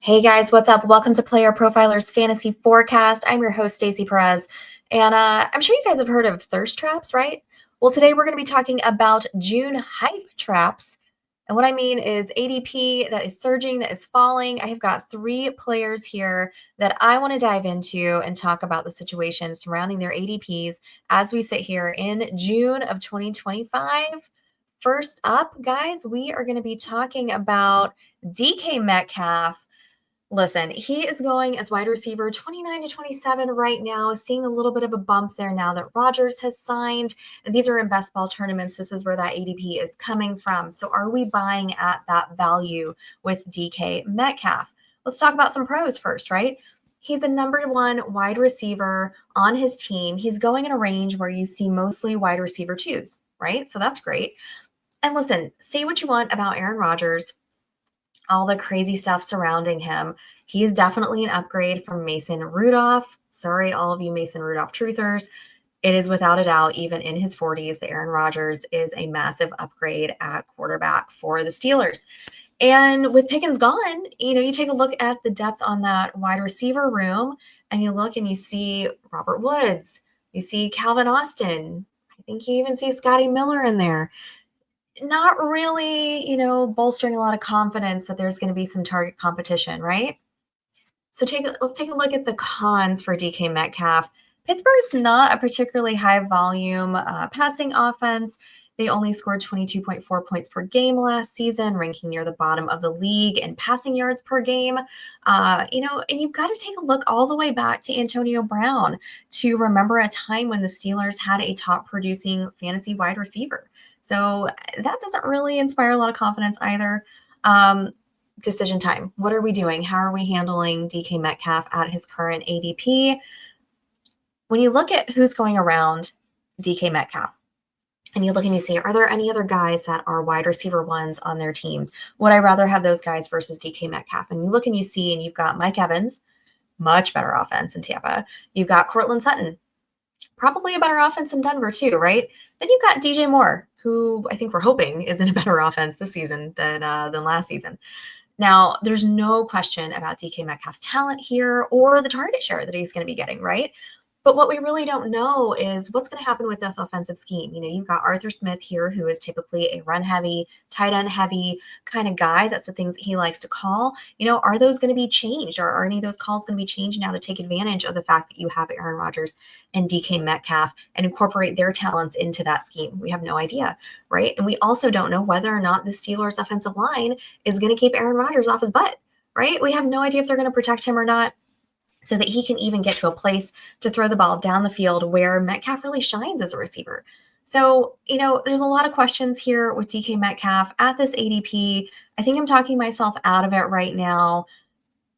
Hey guys, what's up? Welcome to Player Profiler's Fantasy Forecast. I'm your host, Stacy Perez, and I'm sure you guys have heard of thirst traps, right? Well, today we're going to be talking about June hype traps. And what I mean is ADP that is surging, that is falling. I have got three players here that I want to dive into and talk about the situation surrounding their ADPs as we sit here in June of 2025. First up, guys, we are going to be talking about DK Metcalf. Listen, he is going as wide receiver 29 to 27 right now, seeing a little bit of a bump there now that Rodgers has signed. And these are in best ball tournaments. This is where that ADP is coming from. So are we buying at that value with DK Metcalf? Let's talk about some pros first, right? He's the number one wide receiver on his team. He's going in a range where you see mostly wide receiver twos, right? So that's great. And listen, say what you want about Aaron Rodgers, all the crazy stuff surrounding him. He's definitely an upgrade from Mason Rudolph. Sorry, all of you Mason Rudolph truthers. It is without a doubt, even in his 40s, that Aaron Rodgers is a massive upgrade at quarterback for the Steelers. And with Pickens gone, you take a look at the depth on that wide receiver room and you look and you see Robert Woods, you see Calvin Austin. I think you even see Scotty Miller in there. Not really, bolstering a lot of confidence that there's going to be some target competition, right? So let's take a look at the cons for DK Metcalf. Pittsburgh's not a particularly high volume passing offense. They only scored 22.4 points per game last season, ranking near the bottom of the league in passing yards per game. And you've got to take a look all the way back to Antonio Brown to remember a time when the Steelers had a top producing fantasy wide receiver. So that doesn't really inspire a lot of confidence either. Decision time. What are we doing? How are we handling DK Metcalf at his current ADP? When you look at who's going around DK Metcalf, and you look and you see, are there any other guys that are wide receiver ones on their teams? Would I rather have those guys versus DK Metcalf? And you look and you see, and you've got Mike Evans, much better offense in Tampa. You've got Cortland Sutton, probably a better offense in Denver too, right? Then you've got DJ Moore, who I think we're hoping is in a better offense this season than last season. Now, there's no question about DK Metcalf's talent here or the target share that he's going to be getting, right? But what we really don't know is what's going to happen with this offensive scheme. You've got Arthur Smith here, who is typically a run heavy, tight end heavy kind of guy. That's the things that he likes to call. Are those going to be changed? Or are any of those calls going to be changed now to take advantage of the fact that you have Aaron Rodgers and DK Metcalf and incorporate their talents into that scheme? We have no idea, right? And we also don't know whether or not the Steelers offensive line is going to keep Aaron Rodgers off his butt, right? We have no idea if they're going to protect him or not, so that he can even get to a place to throw the ball down the field where Metcalf really shines as a receiver. So, there's a lot of questions here with DK Metcalf at this ADP. I think I'm talking myself out of it right now.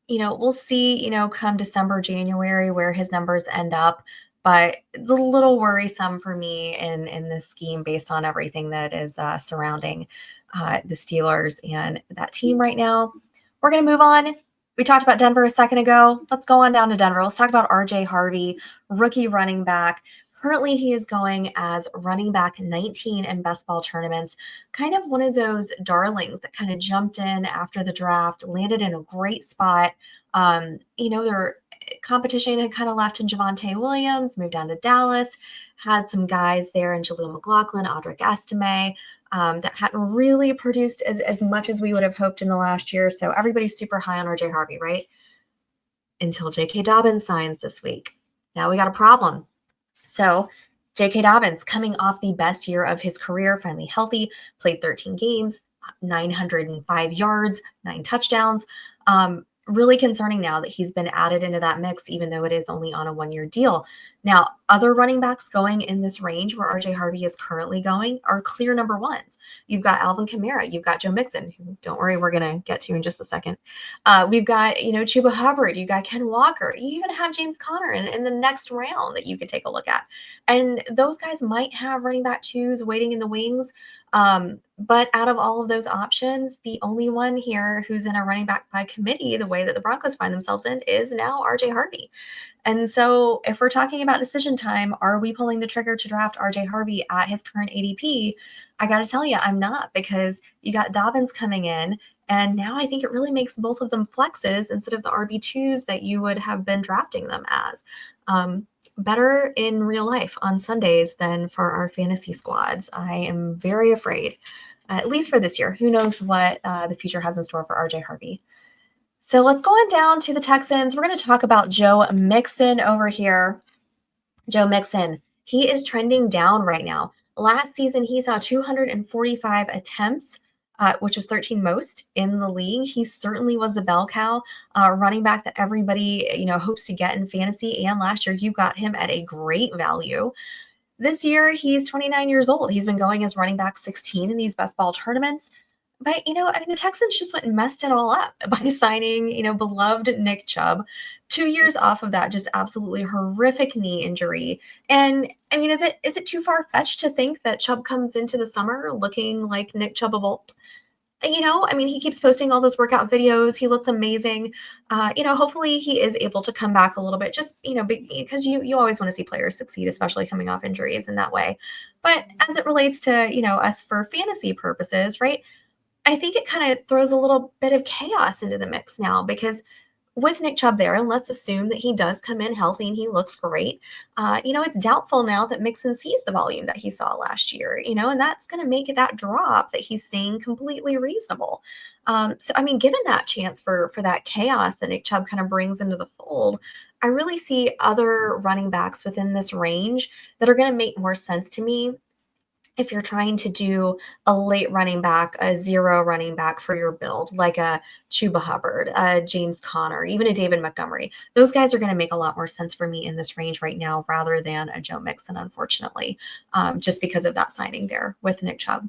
We'll see, come December, January, where his numbers end up. But it's a little worrisome for me in this scheme based on everything that is surrounding the Steelers and that team right now. We're going to move on. We talked about Denver a second ago. Let's go on down to Denver. Let's talk about RJ Harvey, rookie running back. Currently, he is going as running back 19 in best ball tournaments, kind of one of those darlings that kind of jumped in after the draft, landed in a great spot. Their competition had kind of left in Javonte Williams, moved down to Dallas, had some guys there in Jaleel McLaughlin, Audric Estime, that hadn't really produced as much as we would have hoped in the last year. So everybody's super high on RJ Harvey, right? Until J.K. Dobbins signs this week. Now we got a problem. So J.K. Dobbins, coming off the best year of his career, finally healthy, played 13 games, 905 yards, 9 touchdowns. Really concerning now that he's been added into that mix, even though it is only on a 1-year deal. Now, other running backs going in this range where RJ Harvey is currently going are clear number ones. You've got Alvin Kamara, you've got Joe Mixon, who, don't worry, we're going to get to in just a second. We've got, Chuba Hubbard, you got Ken Walker, you even have James Conner in the next round that you could take a look at. And those guys might have running back twos waiting in the wings. But out of all of those options, the only one here who's in a running back by committee, the way that the Broncos find themselves in, is now RJ Harvey. And so, if we're talking about decision time, are we pulling the trigger to draft RJ Harvey at his current ADP? I got to tell you, I'm not, because you got Dobbins coming in. And now I think it really makes both of them flexes instead of the RB2s that you would have been drafting them as. Better in real life on Sundays than for our fantasy squads. I am very afraid, at least for this year. Who knows what the future has in store for RJ Harvey. So let's go on down to the Texans. We're going to talk about Joe Mixon over here. Joe Mixon, he is trending down right now. Last season, he saw 245 attempts, which was 13 most in the league. He certainly was the bell cow running back that everybody, hopes to get in fantasy. And last year, you got him at a great value. This year, he's 29 years old. He's been going as running back 16 in these best ball tournaments. But, the Texans just went and messed it all up by signing, beloved Nick Chubb. 2 years off of that just absolutely horrific knee injury. And, is it too far-fetched to think that Chubb comes into the summer looking like Nick Chubb of old? He keeps posting all those workout videos. He looks amazing. Hopefully he is able to come back a little bit just, because you always want to see players succeed, especially coming off injuries in that way. But as it relates to, us for fantasy purposes, right? I think it kind of throws a little bit of chaos into the mix now, because with Nick Chubb there, and let's assume that he does come in healthy and he looks great, it's doubtful now that Mixon sees the volume that he saw last year, and that's going to make that drop that he's seeing completely reasonable. Given that chance for that chaos that Nick Chubb kind of brings into the fold, I really see other running backs within this range that are going to make more sense to me if you're trying to do a late running back, a zero running back for your build, like a Chuba Hubbard, a James Conner, even a David Montgomery. Those guys are going to make a lot more sense for me in this range right now rather than a Joe Mixon, unfortunately, just because of that signing there with Nick Chubb.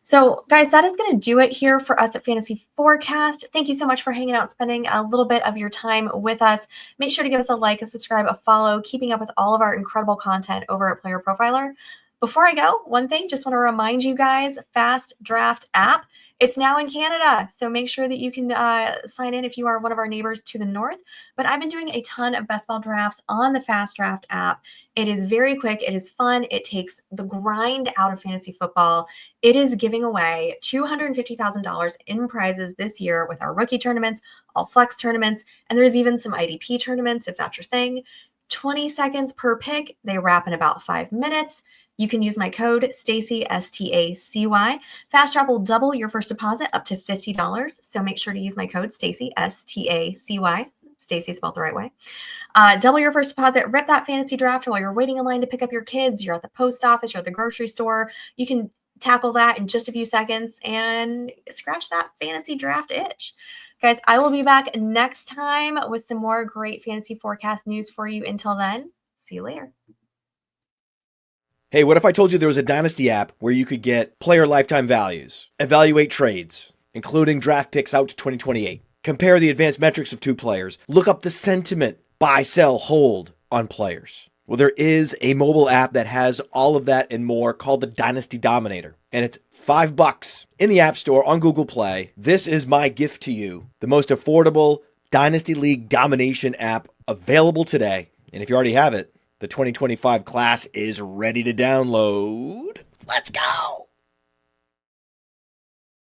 So, guys, that is going to do it here for us at Fantasy Forecast. Thank you so much for hanging out, spending a little bit of your time with us. Make sure to give us a like, a subscribe, a follow, keeping up with all of our incredible content over at Player Profiler. Before I go, one thing, just want to remind you guys, Fast Draft app, it's now in Canada. So make sure that you can sign in if you are one of our neighbors to the north. But I've been doing a ton of best ball drafts on the Fast Draft app. It is very quick. It is fun. It takes the grind out of fantasy football. It is giving away $250,000 in prizes this year with our rookie tournaments, all flex tournaments, and there's even some IDP tournaments if that's your thing. 20 seconds per pick. They wrap in about 5 minutes. You can use my code Stacy, STACY. Fast Drop will double your first deposit up to $50. So make sure to use my code Stacy, STACY. Stacy spelled the right way. Double your first deposit. Rip that fantasy draft while you're waiting in line to pick up your kids. You're at the post office. You're at the grocery store. You can tackle that in just a few seconds and scratch that fantasy draft itch. Guys, I will be back next time with some more great fantasy forecast news for you. Until then, see you later. Hey, what if I told you there was a Dynasty app where you could get player lifetime values, evaluate trades, including draft picks out to 2028, compare the advanced metrics of two players, look up the sentiment, buy, sell, hold on players? Well, there is a mobile app that has all of that and more called the Dynasty Dominator, and it's $5 in the App Store on Google Play. This is my gift to you, the most affordable Dynasty League domination app available today. And if you already have it, the 2025 class is ready to download. Let's go!